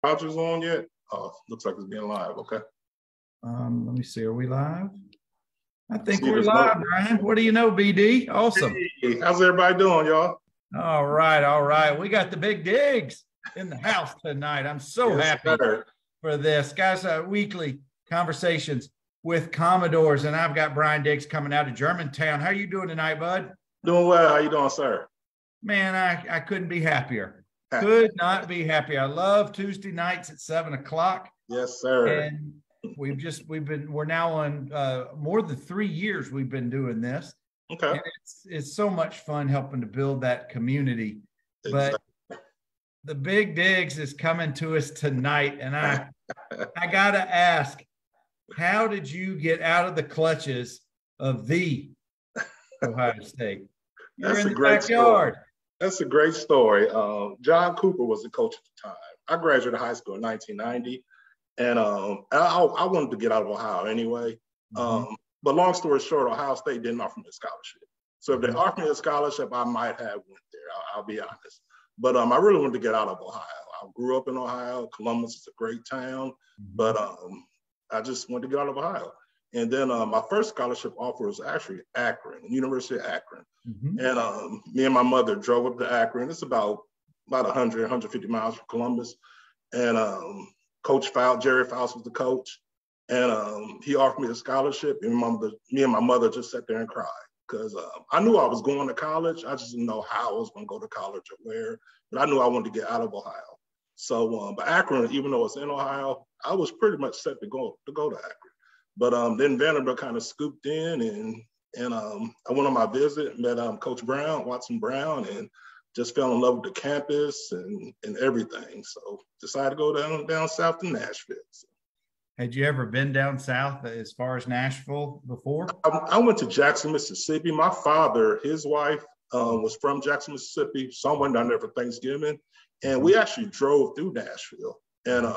Rogers on yet? Oh, looks like it's being live. Okay. Let me see. Are we live? I think See, we're live, Brian. What do you know, BD? Awesome. Hey, how's everybody doing, y'all? All right, all right. We got the big digs in the house tonight. I'm so happy for this. Guys, weekly conversations with Commodores, and I've got Brian Diggs coming out of Germantown. How you doing tonight, bud? Doing well. How you doing, sir? Man, I couldn't be happier. Could not be happier. I love Tuesday nights at 7:00. Yes, sir. And we're now on more than 3 years we've been doing this. Okay. And it's so much fun helping to build that community. Exactly. But the big digs is coming to us tonight. And I gotta ask, how did you get out of the clutches of the Ohio State? You're in the backyard. Story. That's a great story. John Cooper was the coach at the time. I graduated high school in 1990, and I wanted to get out of Ohio anyway. But long story short, Ohio State didn't offer me a scholarship. So if they offered me a scholarship, I might have went there. I'll be honest. But I really wanted to get out of Ohio. I grew up in Ohio. Columbus is a great town, but I just wanted to get out of Ohio. And then my first scholarship offer was actually Akron, University of Akron. And me and my mother drove up to Akron. It's about 100, 150 miles from Columbus. And Coach Faust, Jerry Faust was the coach. And he offered me a scholarship. And me and my mother just sat there and cried because I knew I was going to college. I just didn't know how I was going to go to college or where. But I knew I wanted to get out of Ohio. So, but Akron, even though it's in Ohio, I was pretty much set to go to Akron. But then Vanderbilt kind of scooped in, and I went on my visit, met Coach Brown, Watson Brown, and just fell in love with the campus and everything. So decided to go down south to Nashville. So. Had you ever been down south as far as Nashville before? I went to Jackson, Mississippi. My father, his wife, was from Jackson, Mississippi. So I went down there for Thanksgiving, and we actually drove through Nashville. And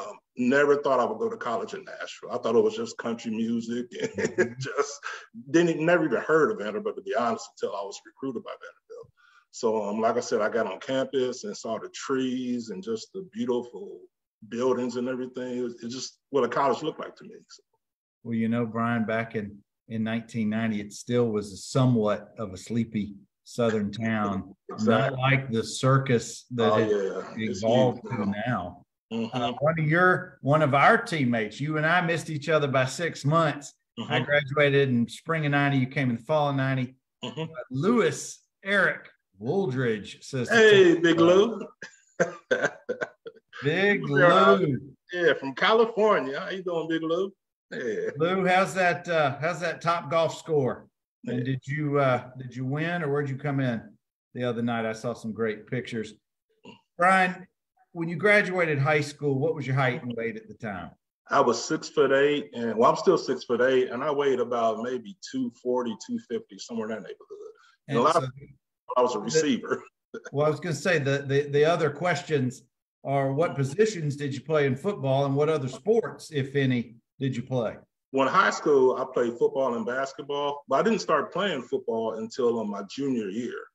never thought I would go to college in Nashville. I thought it was just country music and just never even heard of Vanderbilt, to be honest, until I was recruited by Vanderbilt. So like I said, I got on campus and saw the trees and just the beautiful buildings and everything. It's just what a college looked like to me. So. Well, you know, Brian, back in 1990, it still was somewhat of a sleepy southern town, exactly. Not like the circus that it evolved to now. One of our teammates, you and I missed each other by 6 months. I graduated in spring of 90. You came in the fall of 90. Lewis Eric Wooldridge says, "Hey, Big Lou." Big Lou. Yeah, from California. How you doing, Big Lou? Yeah. Lou, how's that top golf score? And did you win, or where'd you come in the other night? I saw some great pictures. Brian, when you graduated high school, what was your height and weight at the time? I was 6'8", and I'm still 6'8", and I weighed about maybe 240, 250, somewhere in that neighborhood. And a lot of people, I was a receiver. Well, I was going to say the other questions are, what positions did you play in football, and what other sports, if any, did you play? Well, in high school, I played football and basketball, but I didn't start playing football until my junior year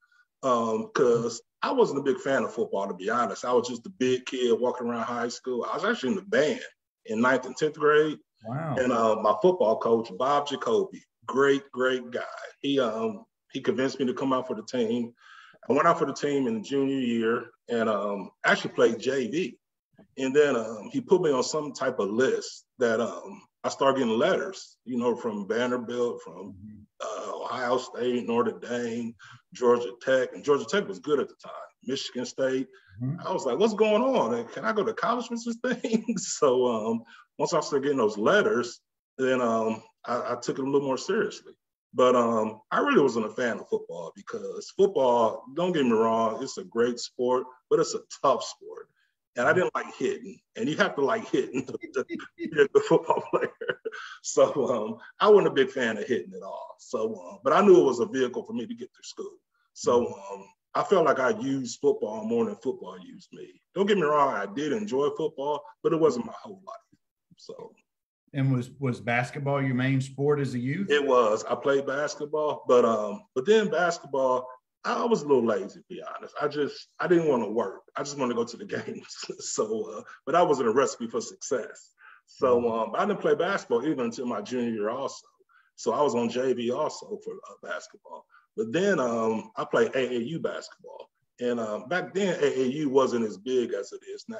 because I wasn't a big fan of football, to be honest. I was just a big kid walking around high school. I was actually in the band in 9th and 10th grade. Wow. And my football coach, Bob Jacoby, great guy. He convinced me to come out for the team. I went out for the team in the junior year and actually played JV. And then he put me on some type of list that I started getting letters, you know, from Vanderbilt, from Ohio State, Notre Dame, Georgia Tech. And Georgia Tech was good at the time, Michigan State. I was like, what's going on? Can I go to college with this thing? So once I started getting those letters, then I took it a little more seriously. But I really wasn't a fan of football because football, don't get me wrong, it's a great sport, but it's a tough sport. And I didn't like hitting, and you have to like hitting to be a good football player. So I wasn't a big fan of hitting at all. So, but I knew it was a vehicle for me to get through school. So I felt like I used football more than football used me. Don't get me wrong, I did enjoy football, but it wasn't my whole life. So. And was basketball your main sport as a youth? It was. I played basketball, but then basketball, I was a little lazy, to be honest. I didn't want to work. I just wanted to go to the games. So, but that wasn't a recipe for success. So I didn't play basketball even until my junior year also. So I was on JV also for basketball. But then I played AAU basketball. And back then, AAU wasn't as big as it is now.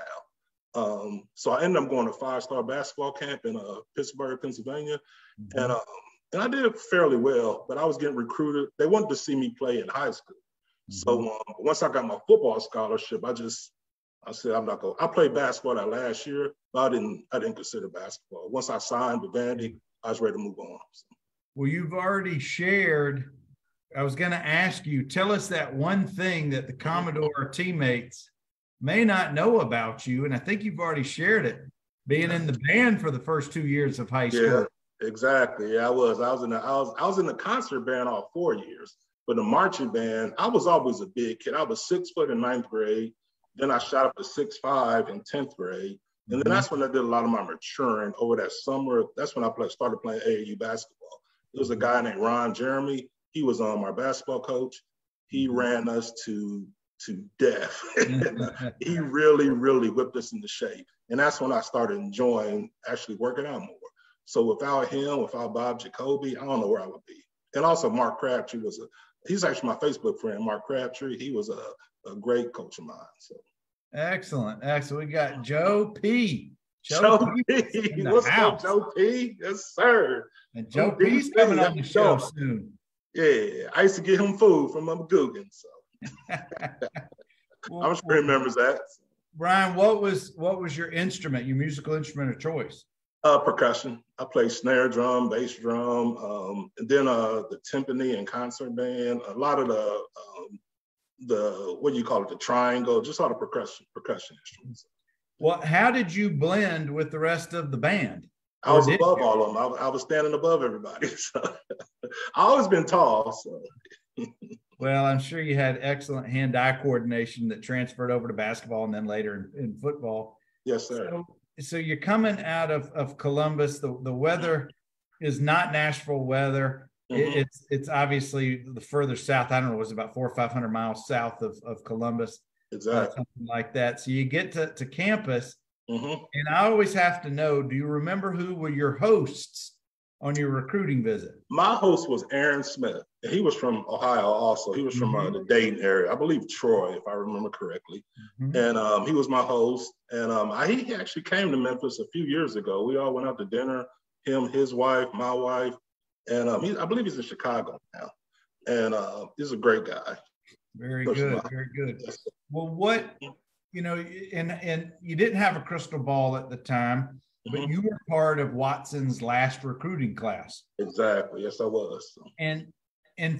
So I ended up going to 5-star basketball camp in Pittsburgh, Pennsylvania. Mm-hmm. And I did fairly well, but I was getting recruited. They wanted to see me play in high school. Mm-hmm. So once I got my football scholarship, I said, I'm not going. I played basketball that last year, but I didn't consider basketball. Once I signed with Vandy, I was ready to move on. So. Well, you've already shared. I was going to ask you, tell us that one thing that the Commodore teammates may not know about you, and I think you've already shared it, being in the band for the first 2 years of high school. Yeah, exactly. Yeah, I was in the concert band all 4 years, but the marching band, I was always a big kid. I was 6 foot in 9th grade. Then I shot up to 6'5" in 10th grade. And then that's when I did a lot of my maturing over that summer. That's when I started playing AAU basketball. There was a guy named Ron Jeremy. He was our basketball coach. He ran us to death. He really, really whipped us into shape. And that's when I started enjoying actually working out more. So without him, without Bob Jacoby, I don't know where I would be. And also Mark Crabtree he's actually my Facebook friend, Mark Crabtree. He was a great coach of mine. So excellent. We got Joe P. Joe P. What's up, Joe P? Yes, sir. And Joe P's coming on the show soon. Yeah, I used to get him food from Guggen, so I'm sure he remembers that. Brian, what was your instrument, your musical instrument of choice? Percussion. I play snare drum, bass drum, and then the timpani and concert band. A lot of the what do you call it, the triangle, just all the percussion instruments. Well, how did you blend with the rest of the band? I was above all of them. I was standing above everybody. So I always been tall. So. Well, I'm sure you had excellent hand-eye coordination that transferred over to basketball and then later in football. Yes, sir. So you're coming out of Columbus. The weather is not Nashville weather. Mm-hmm. It's obviously the further south. I don't know, it was about 400 or 500 miles south of Columbus. Exactly. Something like that. So you get to campus. Mm-hmm. And I always have to know, do you remember who were your hosts on your recruiting visit? My host was Aaron Smith. He was from Ohio also. He was from the Dayton area. I believe Troy, if I remember correctly. Mm-hmm. And he was my host. And he actually came to Memphis a few years ago. We all went out to dinner, him, his wife, my wife. And I believe he's in Chicago now. And he's a great guy. Very good. Very good. Well, what... and you didn't have a crystal ball at the time, but you were part of Watson's last recruiting class. Exactly. Yes, I was. And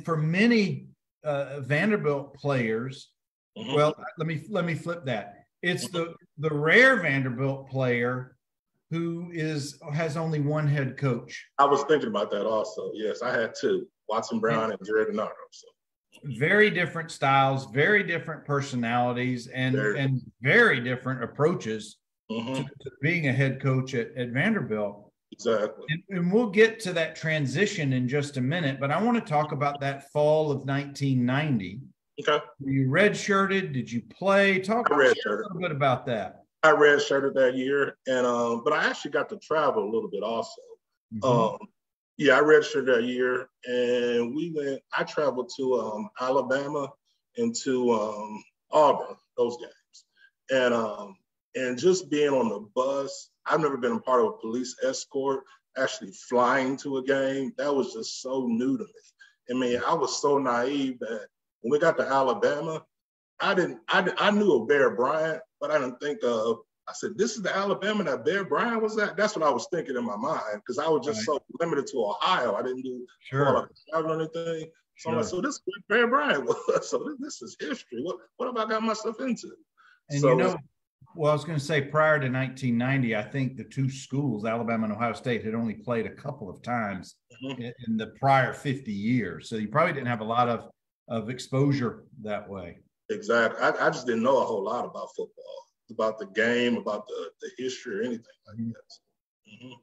for many Vanderbilt players, well, let me flip that. It's the rare Vanderbilt player who has only one head coach. I was thinking about that also. Yes, I had two, Watson Brown and Jerry Donato. So. Very different styles, very different personalities, and very different approaches to being a head coach at Vanderbilt. Exactly. And we'll get to that transition in just a minute, but I want to talk about that fall of 1990. Okay. Were you redshirted? Did you play? Talk a little bit about that. I redshirted that year, and but I actually got to travel a little bit also. Yeah, I redshirted that year, and I traveled to Alabama and to Auburn, those games. And just being on the bus, I've never been a part of a police escort, actually flying to a game. That was just so new to me. I mean, I was so naive that when we got to Alabama, I knew of Bear Bryant, but I didn't think of, I said, this is the Alabama that Bear Bryant was at? That's what I was thinking in my mind, because I was just so limited to Ohio. I didn't do travel or anything. So I'm like, so this is what Bear Bryant was. So this is history. What have I got myself into? And well, I was going to say, prior to 1990, I think the two schools, Alabama and Ohio State, had only played a couple of times in the prior 50 years. So you probably didn't have a lot of exposure that way. Exactly. I just didn't know a whole lot about football, about the game, about the history or anything like that.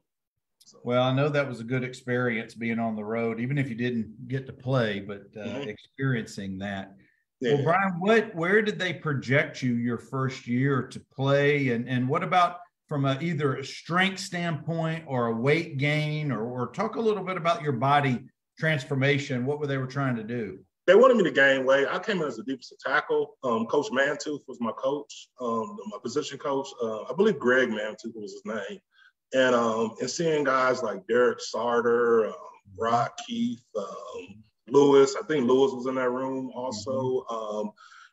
Well, I know that was a good experience being on the road, even if you didn't get to play, but experiencing that. Yeah. Well, Brian, where did they project you your first year to play? And what about from either a strength standpoint or a weight gain, or talk a little bit about your body transformation? What were they trying to do? They wanted me to gain weight. I came in as a defensive tackle. Coach Mantooth was my coach, my position coach. I believe Greg Mantooth was his name. And seeing guys like Derek Sarter, Rod Keith, Lewis. I think Lewis was in that room also.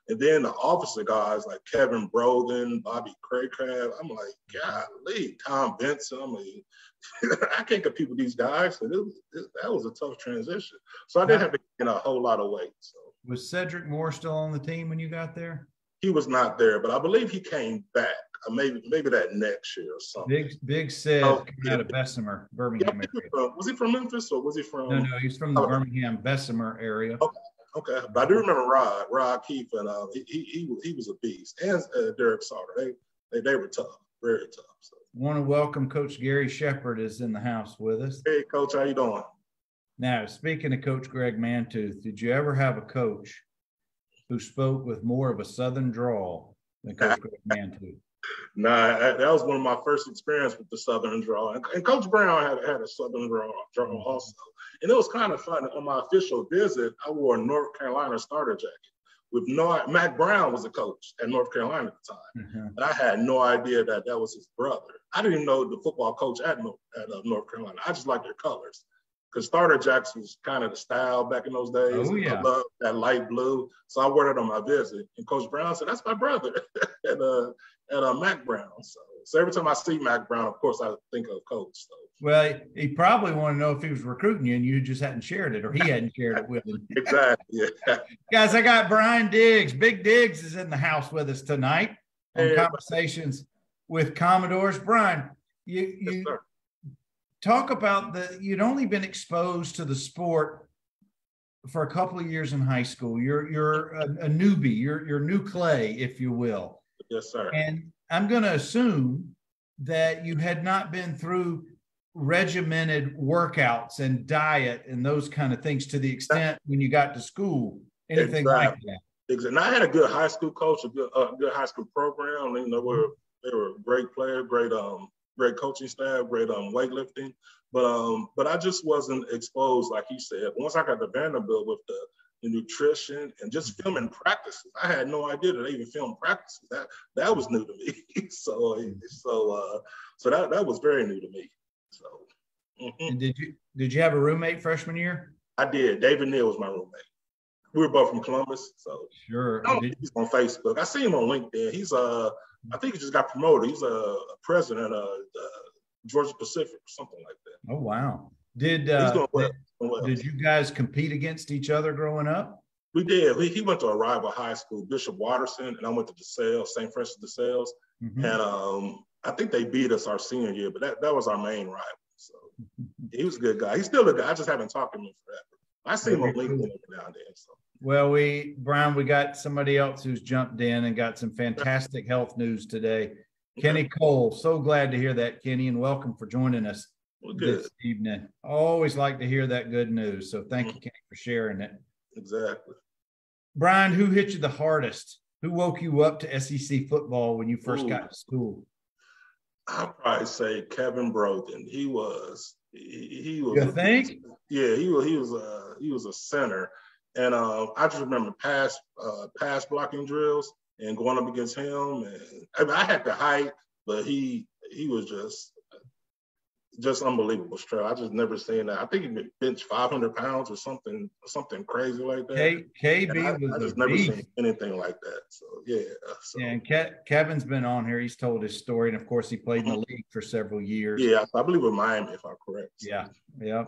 And then the officer guys like Kevin Broden, Bobby Craycraft. I'm like, golly, Tom Benson. I'm like, I can't compete with these guys. So that was a tough transition. So I didn't have to gain a whole lot of weight. So was Cedric Moore still on the team when you got there? He was not there, but I believe he came back. Maybe that next year or something. Big Sid coming out of Bessemer, Birmingham area. Was he from Memphis or was he from? No, he's from the Birmingham, Bessemer area. Okay. But I do remember Rod Keefe, and he was a beast. And Derek Sauter, they were tough, very tough. So. Want to welcome Coach Gary Shepard is in the house with us. Hey, Coach, how you doing? Now, speaking of Coach Greg Mantooth, did you ever have a coach who spoke with more of a Southern drawl than Coach Greg Mantooth? Nah, that was one of my first experience with the Southern drawl. And Coach Brown had a Southern drawl also. And it was kind of fun. On my official visit, I wore a North Carolina starter jacket with Mac Brown was a coach at North Carolina at the time. And I had no idea that was his brother. I didn't even know the football coach at North Carolina. I just liked their colors. Because starter jackets was kind of the style back in those days. Oh, yeah. I loved that light blue. So I wore it on my visit. And Coach Brown said, that's my brother at Mac Brown. So every time I see Mac Brown, of course, I think of Coach. So. Well, he probably wanted to know if he was recruiting you and you just hadn't shared it, or he hadn't shared it with him. Exactly. Yeah. Guys, I got Brian Diggs. Big Diggs is in the house with us tonight on Conversations with Commodores. Brian, you talk about you'd only been exposed to the sport for a couple of years in high school. You're a newbie. You're new clay, if you will. Yes, sir. And I'm going to assume that you had not been through regimented workouts and diet and those kind of things to the extent when you got to school, anything like that. Exactly. And I had a good high school coach, a good high school program. You know, they were great players, great coaching staff, great weightlifting. But I just wasn't exposed, like he said. Once I got to Vanderbilt with the nutrition and just filming practices, I had no idea that they even filmed practices. That was new to me. So that was very new to me. So. And did you have a roommate freshman year? I did. David Neal was my roommate. We were both from Columbus. So sure. He's on Facebook. I see him on LinkedIn. He's I think he just got promoted. He's a president of Georgia Pacific or something like that. Oh wow! Did you guys compete against each other growing up? We did. He went to a rival high school, Bishop Watterson, and I went to DeSales, St. Francis DeSales. And I think they beat us our senior year, but that was our main rival. So he was a good guy. He's still a guy. I just haven't talked to him forever. I see him on LinkedIn every now and then. So. Well, Brian, we got somebody else who's jumped in and got some fantastic health news today. Kenny Cole, so glad to hear that, Kenny, and welcome for joining us this evening. I always like to hear that good news, so thank you, Kenny, for sharing it. Exactly. Brian, who hit you the hardest? Who woke you up to SEC football when you first got to school? I'd probably say Kevin Broden. He was. You think? Yeah, he was a center. And I just remember pass blocking drills and going up against him. And I had the height, but he was just unbelievable strength. I just never seen that. I think he benched 500 pounds or something crazy like that. KB I just never seen anything like that. So yeah. And Kevin's been on here. He's told his story, and of course, he played in the league for several years. Yeah, I believe with Miami, if I'm correct. So. Yeah.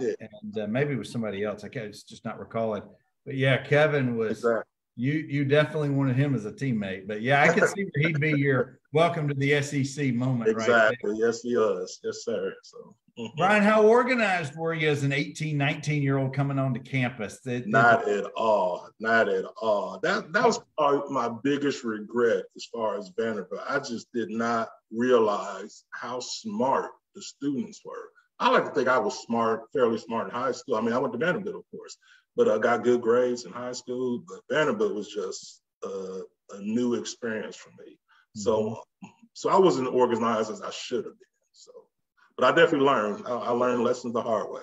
And maybe with somebody else. I can't just not recalling. But yeah, Kevin was. Exactly. You definitely wanted him as a teammate. But yeah, I could see where he'd be your welcome to the SEC moment. Exactly. Right there. Yes, he was. Yes, sir. So. Brian, how organized were you as an 18, 19-year-old coming onto campus? Not at all. That was probably my biggest regret as far as Vanderbilt. I just did not realize how smart the students were. I like to think I was fairly smart in high school. I mean, I went to Vanderbilt, of course, but I got good grades in high school. But Vanderbilt was just a new experience for me. So I wasn't organized as I should have been. So, but I definitely learned. I learned lessons the hard way.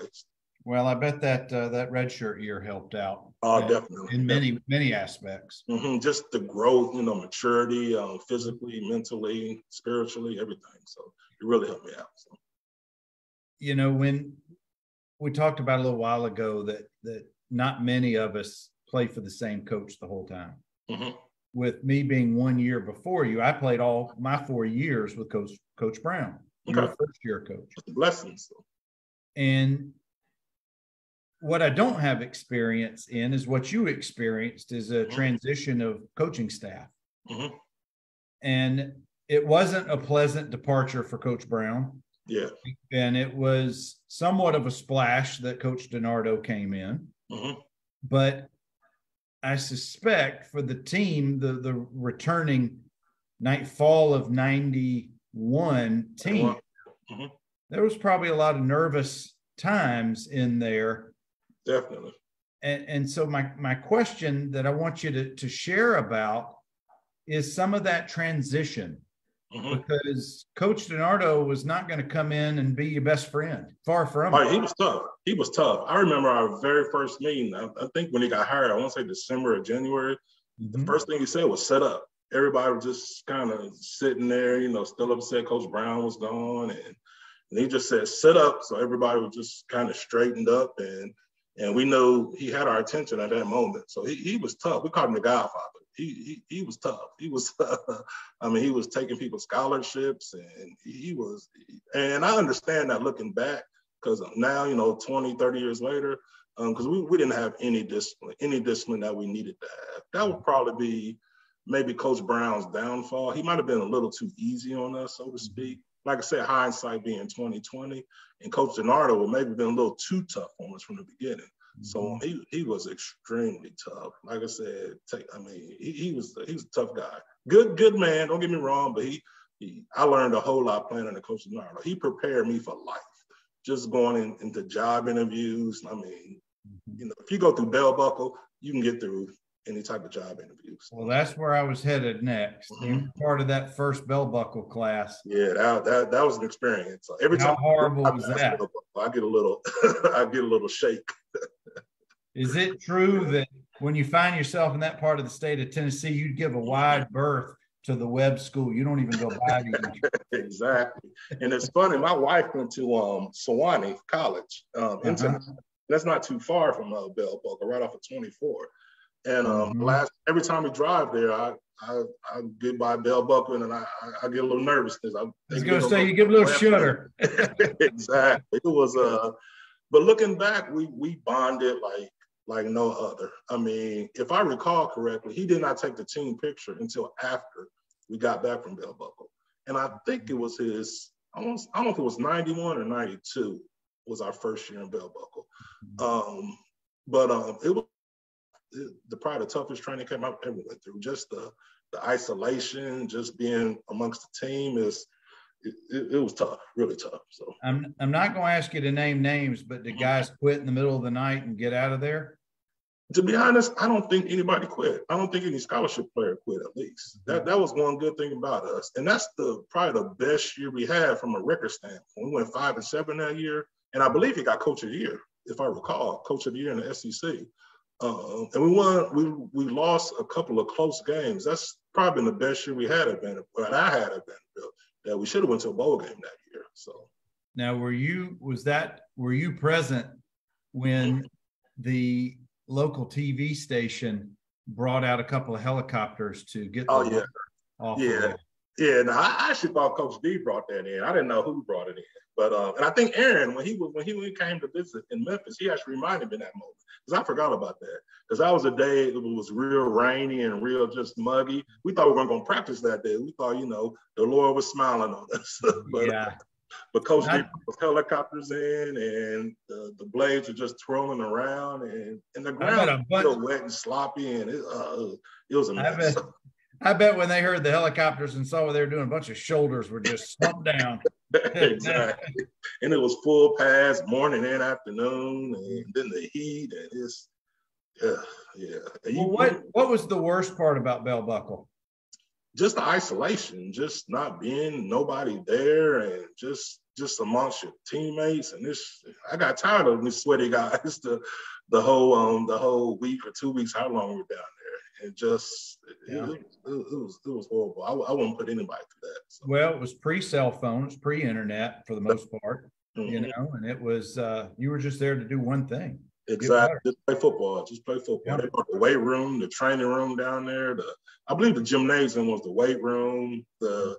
Well, I bet that that redshirt year helped out. Definitely in many aspects. Just the growth, maturity, physically, mentally, spiritually, everything. So it really helped me out. So. When we talked about a little while ago that not many of us play for the same coach the whole time. With me being 1 year before you, I played all my 4 years with Coach Brown, your first year coach. Blessings. And what I don't have experience in is what you experienced is a transition of coaching staff. And it wasn't a pleasant departure for Coach Brown. Yeah. And it was somewhat of a splash that Coach DiNardo came in. But I suspect for the team, the returning fall of 91 team, there was probably a lot of nervous times in there. Definitely. And so my question that I want you to share about is some of that transition. Because Coach DiNardo was not going to come in and be your best friend. Far from it. He was tough. He was tough. I remember our very first meeting. I think when he got hired, I want to say December or January, the first thing he said was set up. Everybody was just kind of sitting there, still upset Coach Brown was gone. And he just said, set up. So everybody was just kind of straightened up. And we know he had our attention at that moment. So he was tough. We called him the Godfather. He was tough. He was, he was taking people's scholarships, and I understand that looking back, because now, 20, 30 years later, because we didn't have any discipline that we needed to have. That would probably be maybe Coach Brown's downfall. He might have been a little too easy on us, so to speak. Like I said, hindsight being 2020, and Coach DiNardo would maybe been a little too tough on us from the beginning. So he was extremely tough. Like I said, he was a tough guy. Good man. Don't get me wrong, but I learned a whole lot playing under Coach DiNardo. He prepared me for life. Just going into job interviews. If you go through bell buckle, you can get through any type of job interviews. Well, that's where I was headed next. You were part of that first bell buckle class. Yeah, that was an experience. So every How time horrible was that? I get a little shake. Is it true that when you find yourself in that part of the state of Tennessee, you'd give a wide berth to the Webb School? You don't even go by to each Exactly. And it's funny, my wife went to Sewanee College in Tennessee. That's not too far from Bell Buckle, right off of 24. And every time we drive there, I get by Bell Buckle and I get a little nervous because I was going to say you give a little shudder. Exactly. It was but looking back, we bonded like no other. If I recall correctly, he did not take the team picture until after we got back from Bell Buckle. And I think it was I don't know if it was 91 or 92 was our first year in Bell Buckle. It was probably the toughest training camp I've ever went through. Just the isolation, just being amongst the team it was tough, really tough. So I'm not going to ask you to name names, but did guys quit in the middle of the night and get out of there? To be honest, I don't think anybody quit. I don't think any scholarship player quit, at least. That was one good thing about us. And that's probably the best year we had from a record standpoint. We went 5-7 that year. And I believe he got Coach of the Year, if I recall, Coach of the Year in the SEC. And we won. We lost a couple of close games. That's probably been the best year we had at Vanderbilt, I had at Vanderbilt. That we should have went to a bowl game that year. So now, were you present when the local TV station brought out a couple of helicopters to get off? Yeah. No, I actually thought Coach D brought that in. I didn't know who brought it in, but and I think Aaron, when he came to visit in Memphis, he actually reminded me of that moment because I forgot about that because that was a day it was real rainy and real just muggy. We thought we weren't going to practice that day. We thought the Lord was smiling on us. But Coach D put helicopters in, and the blades are just twirling around, and the ground was still wet and sloppy, and it was a mess. I bet when they heard the helicopters and saw what they were doing, a bunch of shoulders were just slumped down. Exactly. And it was full pads, morning and afternoon, and then the heat, and Yeah, yeah. And Well, what was the worst part about Bell Buckle? Just the isolation, just not being nobody there, and just amongst your teammates. And this, I got tired of these sweaty guys the whole week or 2 weeks, how long we were down there, and just it was horrible. I wouldn't put anybody through that. So. Well, it was pre-cell phone, it was pre-internet for the most part, you know, and it was you were just there to do one thing. Exactly. Just play football. Just play football. Yeah. They brought the weight room, the training room down there. I believe the gymnasium was the weight room. The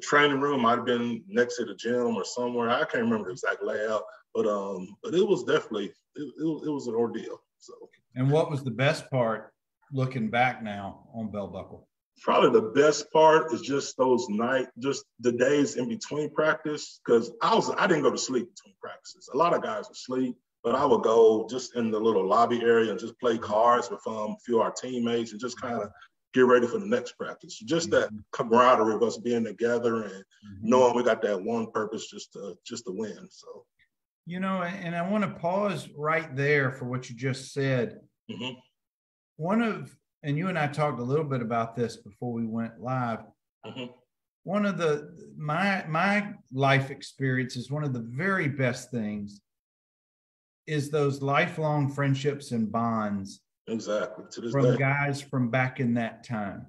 training room might have been next to the gym or somewhere. I can't remember the exact layout, but it was definitely it was an ordeal. So. And what was the best part looking back now on Bell Buckle? Probably the best part is just just the days in between practice, because I didn't go to sleep between practices. A lot of guys would sleep. But I would go just in the little lobby area and just play cards with a few of our teammates and just kind of get ready for the next practice. Just that camaraderie of us being together and knowing we got that one purpose just to win. So, you know, and I want to pause right there for what you just said. And you and I talked a little bit about this before we went live. One of my life experiences, one of the very best things is those lifelong friendships and bonds. Exactly. To this from day. Guys from back in that time.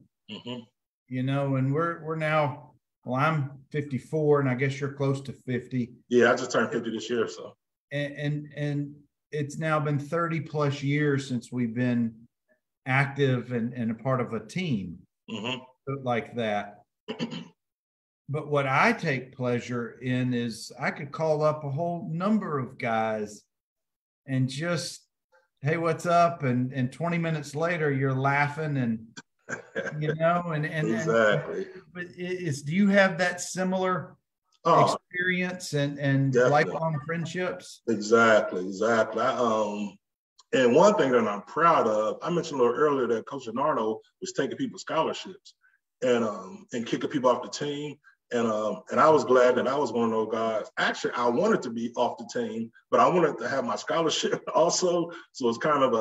You know, and we're now, well, I'm 54 and I guess you're close to 50. Yeah, I just turned 50 this year. So. And it's now been 30 plus years since we've been active and a part of a team like that. But what I take pleasure in is I could call up a whole number of guys and just, hey, what's up? And 20 minutes later, you're laughing and, you know, and exactly. But do you have that similar experience and lifelong friendships? Exactly. And one thing that I'm proud of, I mentioned a little earlier that Coach Leonardo was taking people's scholarships and kicking people off the team. And I was glad that I was one of those guys. Actually, I wanted to be off the team, but I wanted to have my scholarship also. So it's kind of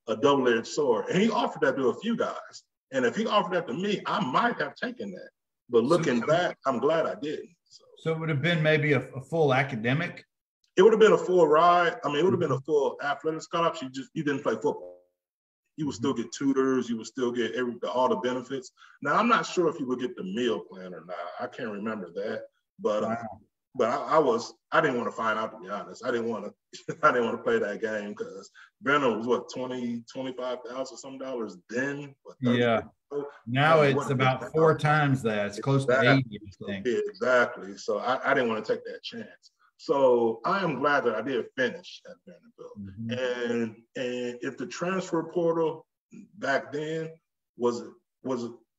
a double-edged sword. And he offered that to a few guys. And if he offered that to me, I might have taken that. But looking back, I'm glad I didn't. So it would have been maybe a full academic? It would have been a full ride. I mean, it would have been a full athletic scholarship. You didn't play football. You would still get tutors. You would still get all the benefits. Now, I'm not sure if you would get the meal plan or not. I can't remember that. But I didn't want to find out, to be honest. I didn't want to play that game because Brenner was what, $25,000 some dollars then. Yeah. Now it's about 4 times that. It's close to 80, I think. Yeah, exactly. So I didn't want to take that chance. So I am glad that I did finish at Vanderbilt. And if the transfer portal back then was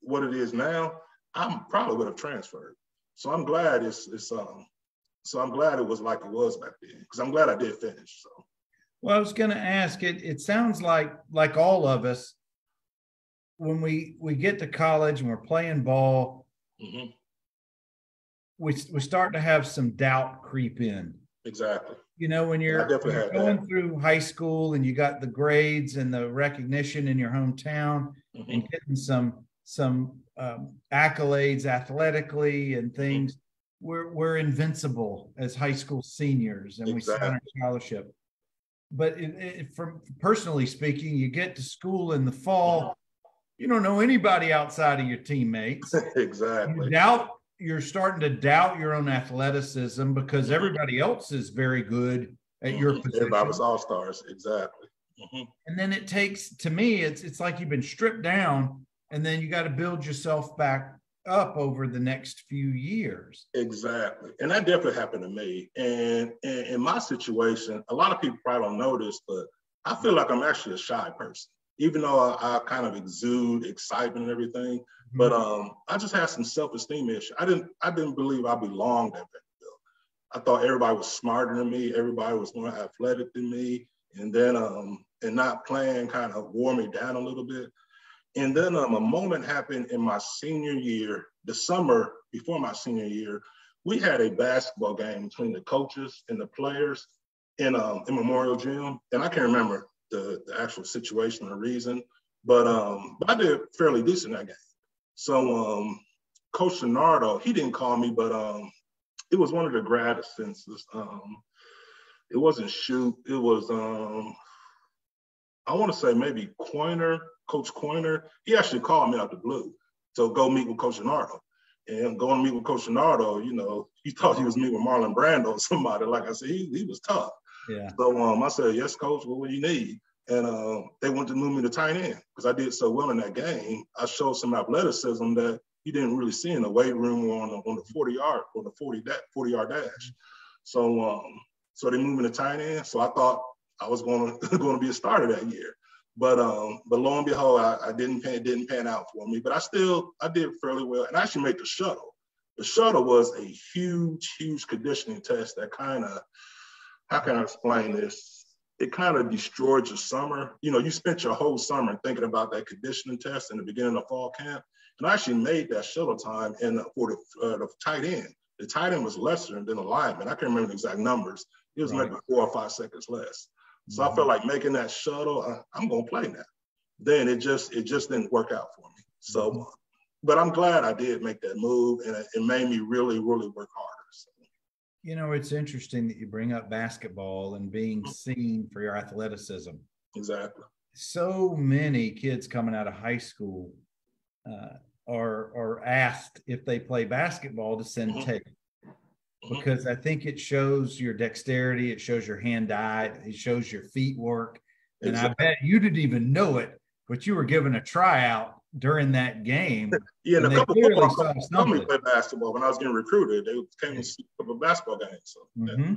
what it is now, I probably would have transferred. So I'm glad so I'm glad it was like it was back then, because I'm glad I did finish. So. Well, I was going to ask, it sounds like all of us, when we get to college and we're playing ball, we start to have some doubt creep in. Exactly. You know, when you're going through high school and you got the grades and the recognition in your hometown and getting some accolades athletically and things, we're invincible as high school seniors, and we sign our scholarship. But from personally speaking, you get to school in the fall, you don't know anybody outside of your teammates. Exactly. You're starting to doubt your own athleticism because everybody else is very good at your position. Everybody was all-stars. Exactly. And then it takes, to me, it's like you've been stripped down and then you got to build yourself back up over the next few years. Exactly. And that definitely happened to me. And in my situation, a lot of people probably don't know this, but I feel like I'm actually a shy person, even though I kind of exude excitement and everything. But I just had some self-esteem issue. I didn't believe I belonged at Vanderbilt. I thought everybody was smarter than me. Everybody was more athletic than me. And then and not playing kind of wore me down a little bit. And then a moment happened in my senior year, the summer before my senior year. We had a basketball game between the coaches and the players in Memorial Gym. And I can't remember the actual situation or reason. But I did fairly decent that game. So Coach Leonardo, he didn't call me, but it was one of the grad assistants. It wasn't Shoot. It was I want to say maybe Coach Coiner. He actually called me out the blue to go meet with Coach Leonardo. And going to meet with Coach Leonardo, you know, he thought he was meeting with Marlon Brando or somebody. Like I said, he was tough. Yeah. So I said, yes, Coach, what do you need? And they wanted to move me to tight end because I did so well in that game. I showed some athleticism that you didn't really see in the weight room or on the 40-yard or the 40-yard dash. So they moved me to tight end. So I thought I was going to be a starter that year. But lo and behold, it didn't pan out for me. But I did fairly well, and I actually made the shuttle. The shuttle was a huge conditioning test that kind of, how can I explain this? It kind of destroyed your summer. You know, you spent your whole summer thinking about that conditioning test in the beginning of fall camp. And I actually made that shuttle time for the tight end. The tight end was lesser than the lineman. I can't remember the exact numbers. It was maybe 4 or 5 seconds less. So I felt like making that shuttle, I'm going to play now. Then it just didn't work out for me. So, but I'm glad I did make that move, and it made me really work harder. So. You know, it's interesting that you bring up basketball and being seen for your athleticism. Exactly. So many kids coming out of high school are asked if they play basketball to send tape. Because I think it shows your dexterity, it shows your hand-eye, it shows your feet work. And exactly. I bet you didn't even know it, but you were given a tryout during that game. Yeah, and a couple people told me to play basketball when I was getting recruited. They came and see a couple of basketball games. So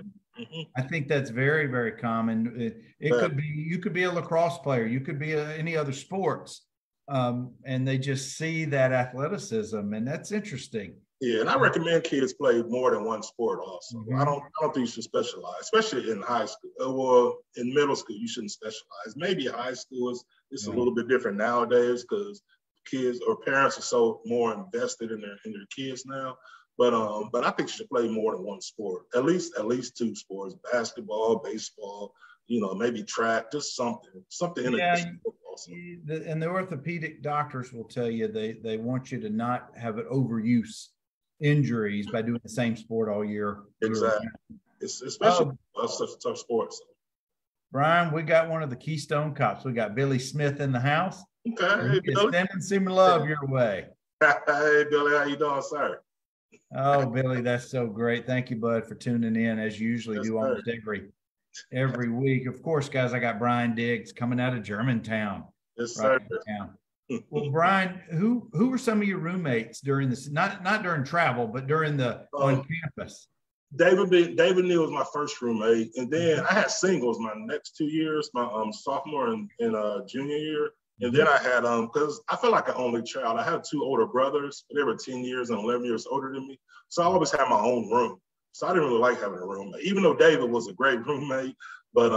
I think that's very, very common. It could be, you could be a lacrosse player, you could be any other sports, and they just see that athleticism, and that's interesting. Yeah, and I recommend kids play more than one sport also. I don't think you should specialize, especially in high school. Or in middle school, you shouldn't specialize. Maybe high school is a little bit different nowadays because kids or parents are so more invested in their kids now. But I think you should play more than one sport. At least 2 sports: basketball, baseball, you know, maybe track, just something in addition to football. And the orthopedic doctors will tell you they want you to not have an overuse injuries by doing the same sport all year. Exactly. It's especially such a tough sport. So. Brian, we got one of the Keystone Cops. We got Billy Smith in the house. Okay. Hey, Billy. Sending some love your way. Hey, Billy, how you doing, sir? Oh, Billy, that's so great. Thank you, bud, for tuning in as you usually do almost every week. Of course, guys, I got Brian Diggs coming out of Germantown. Yes, sir. Well, Brian, who were some of your roommates during this? Not during travel, but during the on campus. David Neal was my first roommate, and then I had singles my next 2 years, my sophomore and junior year, and then I had because I felt like an only child. I had 2 older brothers, but they were 10 years and 11 years older than me, so I always had my own room. So I didn't really like having a roommate, even though David was a great roommate. But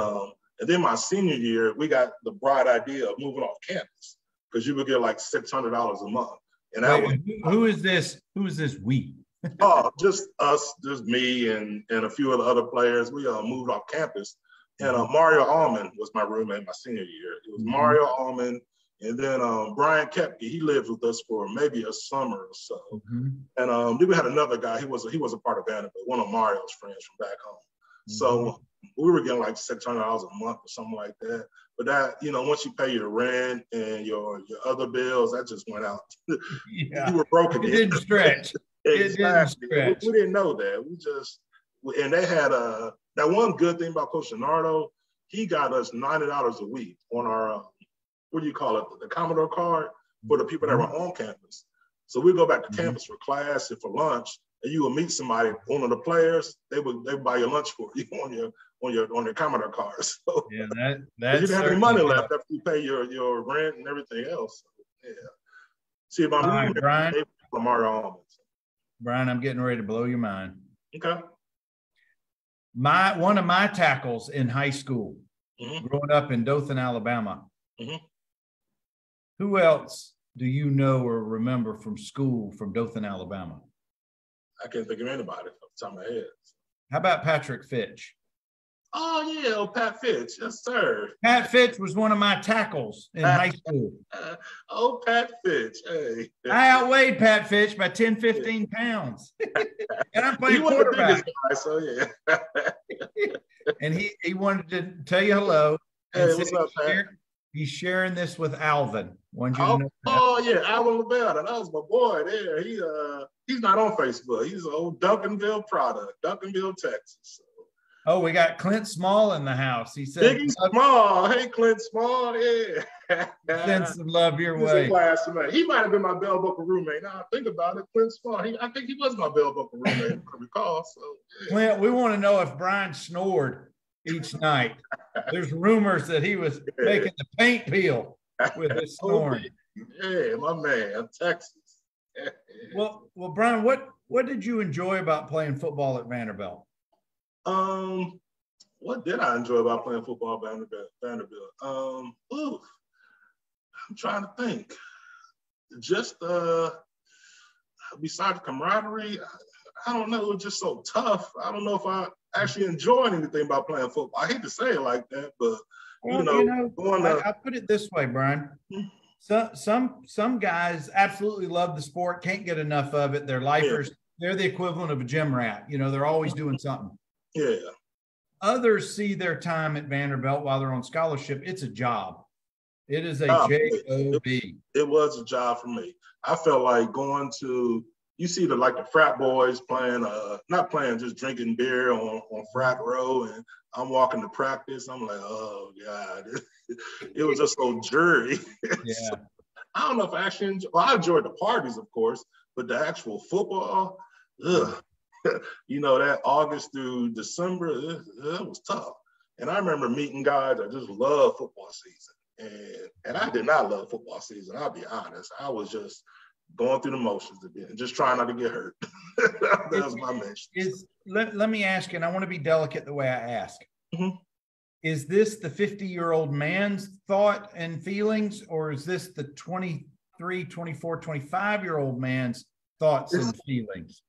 and then my senior year, we got the bright idea of moving off campus, because you would get like $600 a month. And who is this? Who is this we? Just us, just me and a few of the other players. We moved off campus. And Mario Allman was my roommate my senior year. It was Mario Allman. And then Brian Kepke, he lived with us for maybe a summer or so. And then we had another guy. He was a part of Vanderbilt, one of Mario's friends from back home. So we were getting like $600 a month or something like that. But that, you know, once you pay your rent and your other bills, that just went out. You were broken. It didn't stretch. Exactly. We didn't know that. And they had that one good thing about Coach Leonardo, he got us $90 a week on our, what do you call it, the Commodore card for the people that were on campus. So we'd go back to campus for class and for lunch, and you would meet somebody, one of the players, they would buy your lunch for you on your Commodore cards. So, yeah, you didn't have any money left after you pay your rent and everything else. So, yeah. See, if I'm Brian, Lamar Almond. Brian, I'm getting ready to blow your mind. Okay. One of my tackles in high school, growing up in Dothan, Alabama. Who else do you know or remember from school from Dothan, Alabama? I can't think of anybody off the top of my head. How about Patrick Fitch? Oh, yeah, Pat Fitch. Yes, sir. Pat Fitch was one of my tackles in high school. Pat Fitch. Hey. I outweighed Pat Fitch by 10, 15 pounds. And I'm playing quarterback. Guy, so yeah. And he wanted to tell you hello. Hey, what's up, Pat? He's sharing this with Alvin. Yeah, Alvin LaBelle. That was my boy there. He's not on Facebook. He's an old Duncanville product, Duncanville, Texas. So. Oh, we got Clint Small in the house. He said, Biggie Small. Hey, Clint Small. Yeah. Send some love your way. He might have been my Bell Booker roommate. Now I think about it, Clint Small. I think he was my Bell Booker roommate, if I recall. So, yeah. Clint, we want to know if Brian snored each night. There's rumors that he was making the paint peel with his snoring. Yeah, my man, Texas. Well, Brian, what did you enjoy about playing football at Vanderbilt? What did I enjoy about playing football at Vanderbilt? I'm trying to think. Just besides camaraderie, I don't know. It was just so tough. I don't know if I actually enjoyed anything about playing football. I hate to say it like that, but I put it this way, Brian. Some guys absolutely love the sport, can't get enough of it. They're lifers. Yeah. They're the equivalent of a gym rat. They're always doing something. Yeah. Others see their time at Vanderbilt while they're on scholarship. It's a job. It is a job. It was a job for me. I felt like going to, you see the frat boys playing, not playing, just drinking beer on frat row, and I'm walking to practice. I'm like, oh God, it was just so dreary. Yeah. So, I don't know if I actually I enjoyed the parties, of course, but the actual football, that August through December, it was tough. And I remember meeting guys that just love football season. And I did not love football season, I'll be honest. I was just going through the motions and just trying not to get hurt. That was my mission. Let me ask you, and I want to be delicate the way I ask. Mm-hmm. Is this the 50-year-old man's thought and feelings, or is this the 23, 24, 25-year-old man's thoughts and feelings?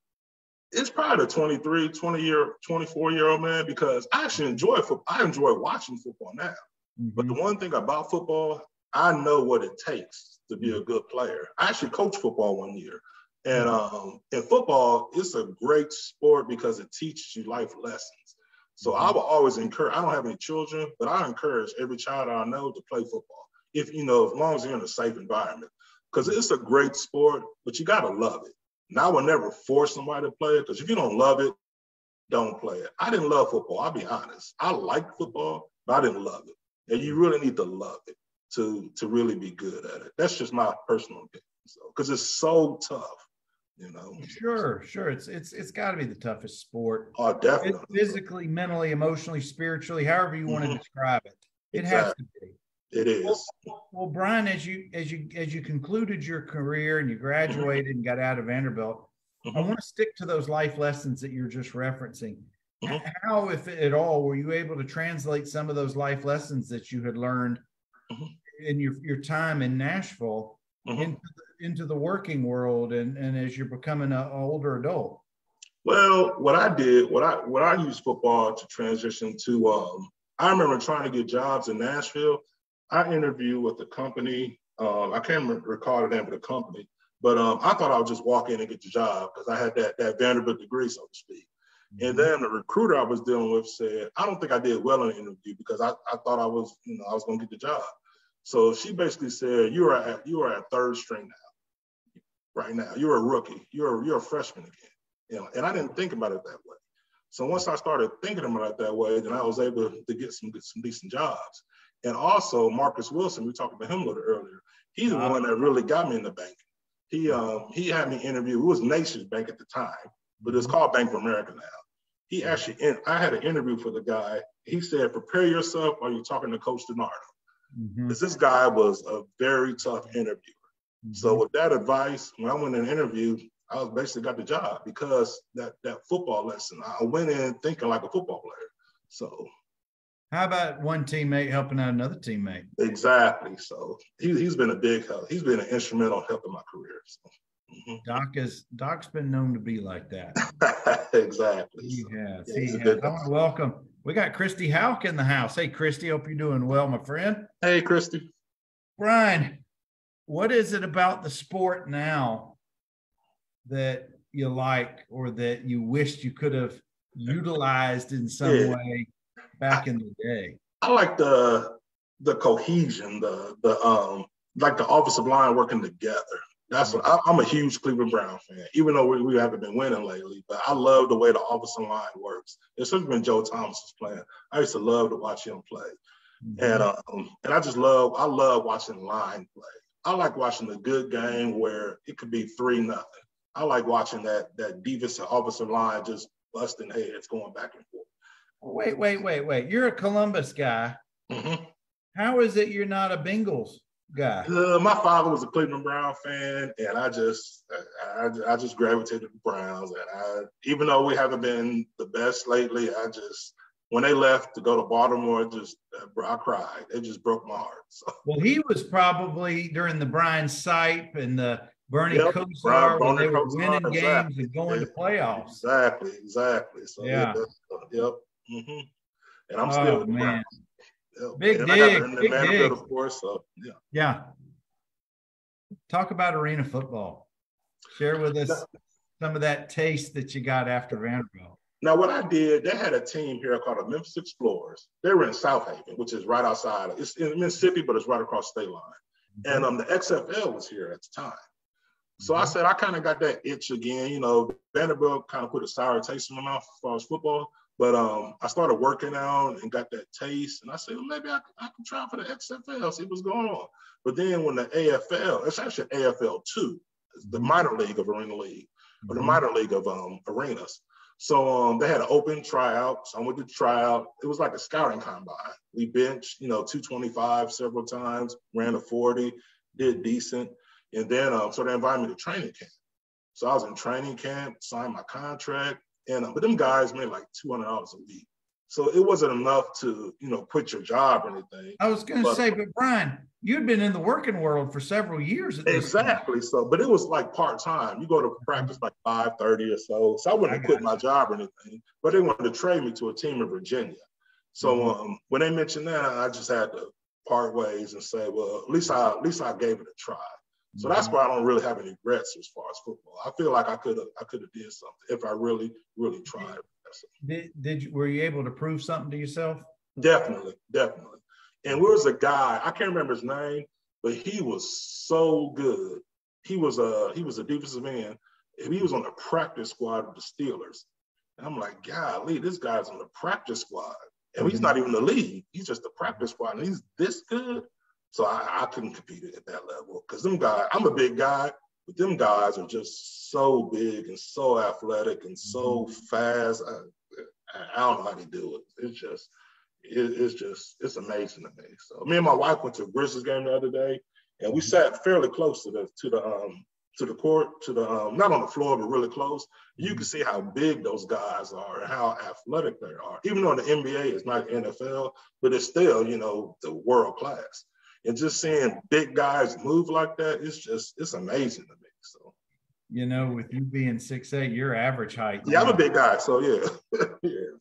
It's probably the 23, 24-year-old man, because I actually enjoy football. I enjoy watching football now. Mm-hmm. But the one thing about football, I know what it takes to be a good player. I actually coached football one year. And in football, it's a great sport because it teaches you life lessons. So I will always encourage, I don't have any children, but I encourage every child I know to play football. As long as you're in a safe environment, because it's a great sport, but you got to love it. And I would never force somebody to play it, because if you don't love it, don't play it. I didn't love football, I'll be honest. I liked football, but I didn't love it. And you really need to love it to really be good at it. That's just my personal opinion. So, because it's so tough. Sure. It's got to be the toughest sport. Oh, definitely. Physically, mentally, emotionally, spiritually, however you want to describe it. It has to be. It is. Well, Brian, as you concluded your career and you graduated and got out of Vanderbilt, I want to stick to those life lessons that you're just referencing. How, if at all, were you able to translate some of those life lessons that you had learned in your time in Nashville into the working world and as you're becoming an older adult? Well, what I used football to transition to, I remember trying to get jobs in Nashville. I interviewed with a company. I can't recall the name of the company, but I thought I would just walk in and get the job because I had that Vanderbilt degree, so to speak. And then the recruiter I was dealing with said, I don't think I did well in the interview because I thought I was going to get the job. So she basically said, you are at third string now. Right now, you're a rookie. You're a freshman again. And I didn't think about it that way. So once I started thinking about it that way, then I was able to get some decent jobs. And also Marcus Wilson, we talked about him a little earlier. He's the one that really got me in the bank. He had me interview. It was Nations Bank at the time, but it's called Bank of America now. I had an interview for the guy. He said, prepare yourself while you're talking to Coach DiNardo. Because this guy was a very tough interviewer. So with that advice, when I went in an interview, I was basically got the job because that football lesson. I went in thinking like a football player. So how about one teammate helping out another teammate? Exactly. So he's been a big help. He's been an instrumental help in my career. So. Doc's been known to be like that. Exactly. He has. I want to We got Christy Houck in the house. Hey, Christy, hope you're doing well, my friend. Hey, Christy. Brian, what is it about the sport now that you like or that you wished you could have utilized in some way back in the day? I like the cohesion, the like the offensive line working together. That's what I'm a huge Cleveland Brown fan, even though we haven't been winning lately. But I love the way the offensive line works, especially when Joe Thomas was playing. I used to love to watch him play, and I love watching line play. I like watching a good game where it could be 3-0. I like watching that defensive offensive line just busting heads going back and forth. Wait. You're a Columbus guy. Mm-hmm. How is it you're not a Bengals guy? My father was a Cleveland Brown fan, and I just gravitated to the Browns. And even though we haven't been the best lately, when they left to go to Baltimore, I cried. It just broke my heart. So. Well, he was probably during the Brian Sipe and the Bernie Kosar when they were winning games and going to playoffs. Exactly. So yeah. Yep. Mm-hmm. And I'm still with the Browns. Big dig. Of course. So, yeah. Talk about arena football. Share with us some of that taste that you got after Vanderbilt. Now, what I did, they had a team here called the Memphis Explorers. They were in South Haven, which is right outside. It's in Mississippi, but it's right across the state line. Mm-hmm. And the XFL was here at the time. So I said, I kind of got that itch again. You know, Vanderbilt kind of put a sour taste in my mouth as far as football. But I started working out and got that taste. And I said, well, maybe I can try for the XFL, see what's going on. But then when the AFL, it's actually AFL 2, it's the minor league of Arena League, or the minor league of arenas. So they had an open tryout. So I went to tryout. It was like a scouting combine. We benched, 225 several times, ran a 40, did decent. And then so they invited me to training camp. So I was in training camp, signed my contract. But them guys made like $200 a week. So it wasn't enough to, quit your job or anything. I was going to say, but Brian, you'd been in the working world for several years. Exactly. So, but it was like part-time. You go to practice like 5:30 or so. So I wouldn't have quit my job or anything, but they wanted to trade me to a team in Virginia. So when they mentioned that, I just had to part ways and say, well, at least I gave it a try. So that's why I don't really have any regrets as far as football. I feel like I could have did something if I really, really tried. Were you able to prove something to yourself? Definitely. And there was a guy, I can't remember his name, but he was so good. He was a defensive end. He was on the practice squad of the Steelers. And I'm like, golly, this guy's on the practice squad. And he's not even the lead. He's just the practice squad. And he's this good. So I couldn't compete at that level because them guys, I'm a big guy, but them guys are just so big and so athletic and so fast. I don't know how they do it. It's amazing to me. So me and my wife went to a Grizzlies game the other day, and we sat fairly close to the court, not on the floor, but really close. You can see how big those guys are and how athletic they are. Even though the NBA is not NFL, but it's still, the world class. And just seeing big guys move like that, it's amazing to me. So, with you being 6'8", your average height. Yeah, I'm a big guy, so yeah.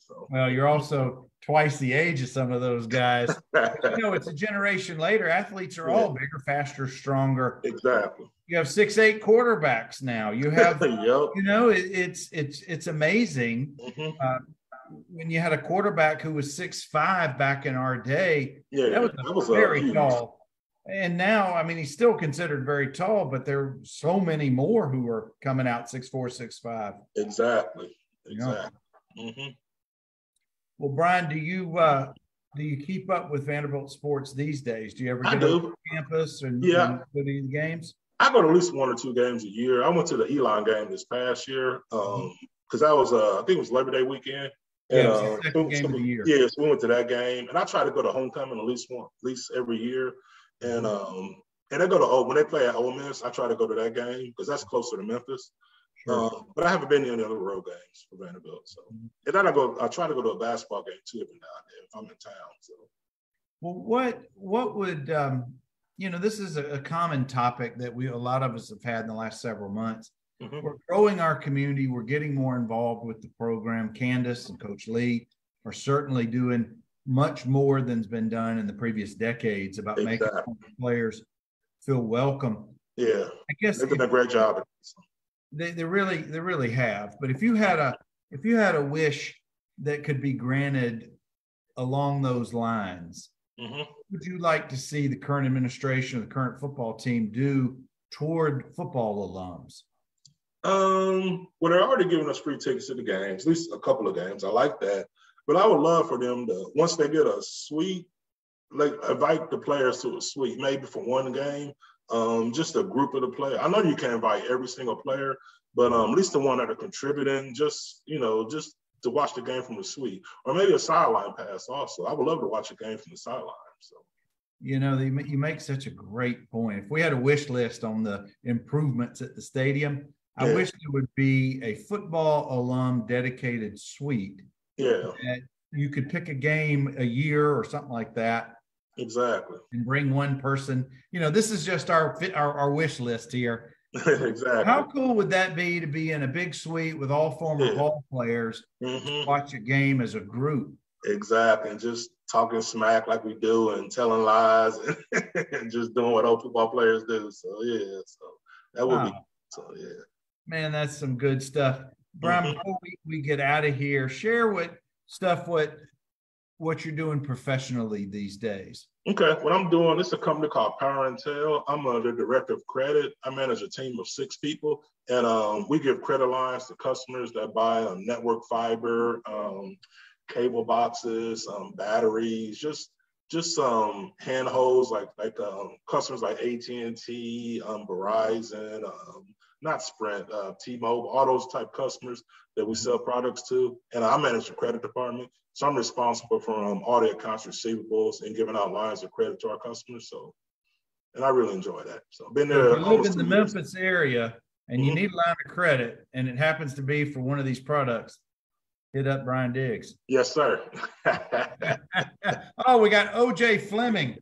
So. Well, you're also twice the age of some of those guys. It's a generation later. Athletes are all bigger, faster, stronger. Exactly. You have 6'8" quarterbacks now. You have, it's amazing. When you had a quarterback who was 6'5" back in our day, that was very tall. And now, he's still considered very tall, but there are so many more who are coming out 6'4", 6'5". Exactly. Well, Brian, do you keep up with Vanderbilt sports these days? Do you ever get on campus and go to these games? I go to at least 1 or 2 games a year. I went to the Elon game this past year because that was I think it was Labor Day weekend. It was the second game of the year. Yeah, so we went to that game, and I try to go to homecoming at least every year. And I go to when they play at Ole Miss, I try to go to that game because that's closer to Memphis. Sure. But I haven't been to any other road games for Vanderbilt. So, and then I try to go to a basketball game too every now and then if I'm in town. So, well, what would this is a common topic that a lot of us have had in the last several months. We're growing our community. We're getting more involved with the program. Candace and Coach Lee are certainly doing much more than's been done in the previous decades about making players feel welcome. Yeah, I guess they've done a great job. They really have. But if you had a wish that could be granted along those lines, what would you like to see the current administration of the current football team do toward football alums? Well, they're already giving us free tickets to the games, at least a couple of games. I like that. But I would love for them to, once they get a suite, like invite the players to a suite, maybe for one game, just a group of the players. I know you can't invite every single player, but at least the one that are contributing, just to watch the game from the suite, or maybe a sideline pass also. I would love to watch a game from the sideline. So, you make such a great point. If we had a wish list on the improvements at the stadium, I wish there would be a football alum dedicated suite. Yeah. You could pick a game a year or something like that. Exactly. And bring one person. This is just our wish list here. Exactly. How cool would that be to be in a big suite with all former ball players, watch a game as a group? Exactly. And just talking smack like we do and telling lies and just doing what old football players do. So, yeah. So that would be so, yeah. Man, that's some good stuff. Brian, before we get out of here, share what you're doing professionally these days. Okay, what I'm doing, this is a company called Power and Tel. I'm the director of credit. I manage a team of 6 people, and we give credit lines to customers that buy network fiber, cable boxes, batteries, just handholds like customers like AT&T, Verizon, not Sprint, T-Mobile, all those type customers that we sell products to. And I manage the credit department. So I'm responsible for all the accounts receivables and giving out lines of credit to our customers. So, and I really enjoy that. So I've been there. If you live in the Memphis area and you need a line of credit and it happens to be for one of these products, hit up Brian Diggs. Yes, sir. Oh, we got OJ Fleming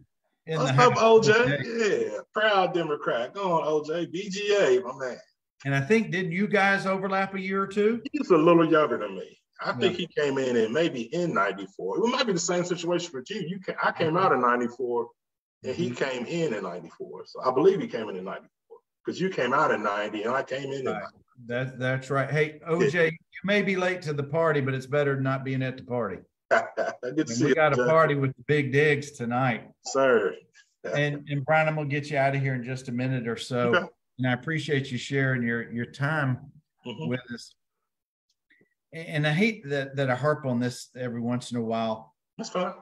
in What's the house. up, OJ? Yeah, proud Democrat. Go on, OJ. BGA, my man. And I think, didn't you guys overlap a year or two? He's a little younger than me. I think he came in maybe in 94. It might be the same situation for you. I came out in 94 and he came in 94. So I believe he came in 94 because you came out in 90 and I came in 90. That's right. Hey, OJ, you may be late to the party, but it's better than not being at the party. We got a party with the Big Digs tonight. Sir. And Brian, I'm going to get you out of here in just a minute or so. Okay. And I appreciate you sharing your time with us. And I hate that I harp on this every once in a while. That's fine.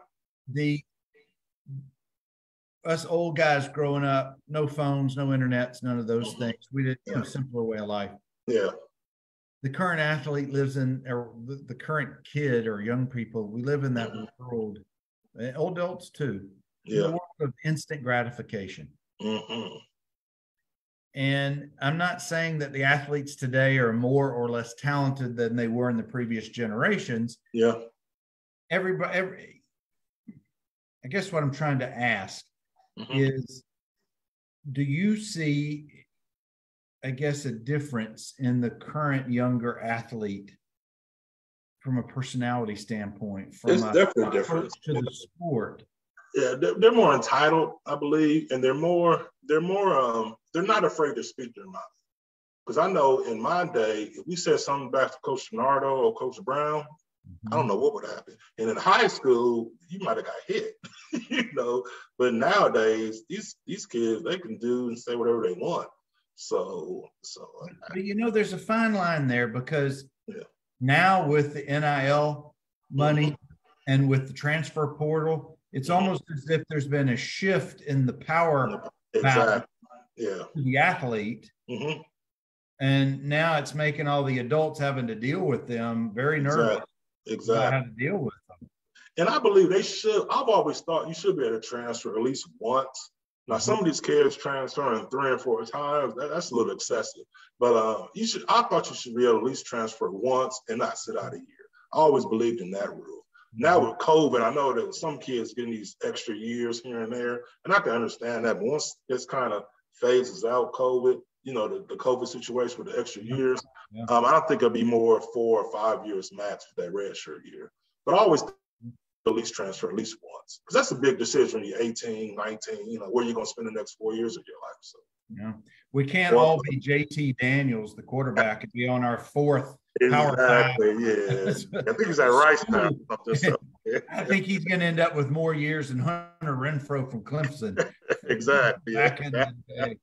Us old guys growing up, no phones, no internets, none of those things. We did a simpler way of life. Yeah. The current athlete lives in, or the current kid or young people, we live in that world, old adults too, the world of instant gratification. And I'm not saying that the athletes today are more or less talented than they were in the previous generations. Yeah. I guess what I'm trying to ask is, do you see, I guess, a difference in the current younger athlete from a personality standpoint? It's definitely different to the sport. Yeah, they're more entitled, I believe, and they're not afraid to speak their mind. Because I know in my day, if we said something back to Coach Nardo or Coach Brown, I don't know what would happen. And in high school, you might have got hit, But nowadays, these kids, they can do and say whatever they want. But there's a fine line there because now with the NIL money and with the transfer portal, it's almost as if there's been a shift in the power balance to the athlete. And now it's making all the adults having to deal with them very nervous about how to deal with them. And I believe they should. I've always thought you should be able to transfer at least once. Now, some of these kids transferring 3 or 4 times, that's a little excessive. But I thought you should be able to at least transfer once and not sit out a year. I always believed in that rule. Now with COVID, I know that some kids getting these extra years here and there, and I can understand that. But once this kind of phases out COVID, the COVID situation with the extra years, I don't think it'll be more 4 or 5 years max for that red shirt year. but I always at least transfer at least once, because that's a big decision. You're 18, 19, you know, where you're going to spend the next 4 years of your life. So yeah, we can't all be JT Daniels, the quarterback, and be on our fourth Power Five. Yeah. I think he's at Rice now. So, yeah. I think he's going to end up with more years than Hunter Renfro from Clemson. Exactly. Back in the day.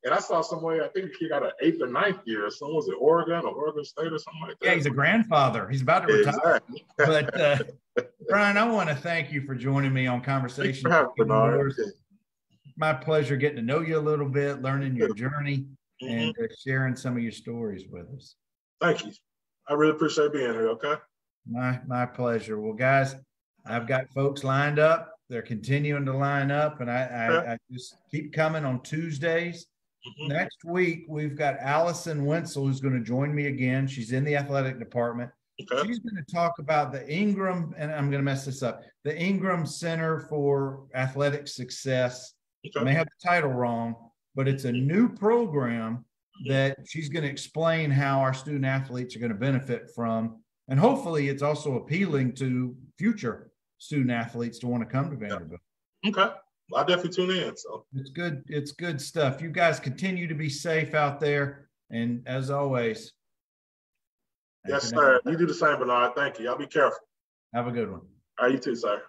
And I saw somewhere, I think he got an 8th or 9th year. So was it Oregon or Oregon State or something like that? Yeah, he's a grandfather. He's about to retire. Exactly. But Brian, I want to thank you for joining me on Conversation. My pleasure getting to know you a little bit, learning your journey, and sharing some of your stories with us. Thank you. I really appreciate being here. Okay. My pleasure. Well, guys, I've got folks lined up. They're continuing to line up, and I just keep coming on Tuesdays. Next week, we've got Allison Wenzel, who's going to join me again. She's in the athletic department. Okay. She's going to talk about the Ingram, and I'm going to mess this up, the Ingram Center for Athletic Success. Okay. I may have the title wrong, but it's a new program that she's going to explain how our student athletes are going to benefit from. And hopefully it's also appealing to future student athletes to want to come to Vanderbilt. Okay. I'll definitely tune in. So it's good. It's good stuff. You guys continue to be safe out there. And as always. Yes, sir. You do the same, Bernard. Thank you. I'll be careful. Have a good one. All right, you too, sir.